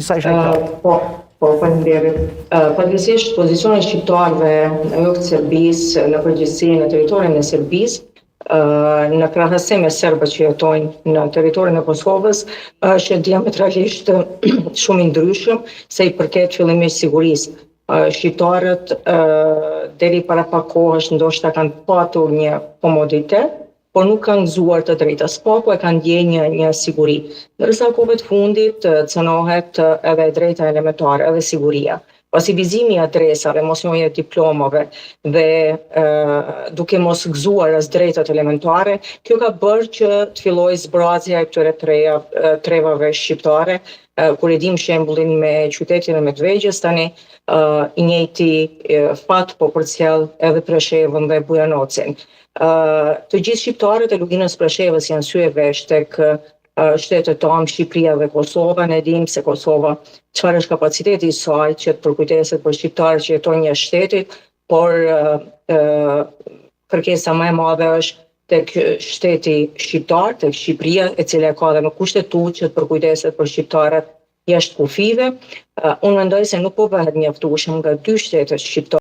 Sa isha i qartë. Faleminderit. Përgjithsisht pozicioni i shqiptarëve në jug të Serbisë, në përgjithësi në territorin e Serbisë, në krahasim me serbët që jetojnë në territorin e Kosovës, është diametralisht shumë i ndryshëm se i përket fillimisht sigurisë. Shqiptarët deri para pak kohësh ndoshta kanë patur një komoditet, por nuk kanë gëzuar të drejtës, po e kanë ndjenjë një siguri. Ndërsa kohëve të fundit cënohet edhe e drejta elementare, edhe siguria. Pasi vizimi i adresave, mosnjohja e diplomave dhe duke mos gëzuar as drejtat elementare, kjo ka bërë që të fillojë zbrazja e këtyre trevave shqiptare, kur e dim shembullin me qytetin e Medvegjës tani, i njëjti fat po përcjell edhe Preshevën dhe Bujanocin. Të gjithë shqiptarët e luginës Preshevës janë sy e vesh tek shtetet tonë, Shqipëria dhe Kosova. Ne dim se Kosova çfarë është kapaciteti i saj që të përkujdeset për shqiptarët që jetojnë jashtë shtetit, por kërkesa më e madhe është tek shteti shqiptar, tek Shqipëria, e cila ka dhe më kushtetuar që të përkujdeset për shqiptarët jashtë kufive. Unë mendoj se nuk po bëhet mjaftueshëm nga dy shtetet shqiptare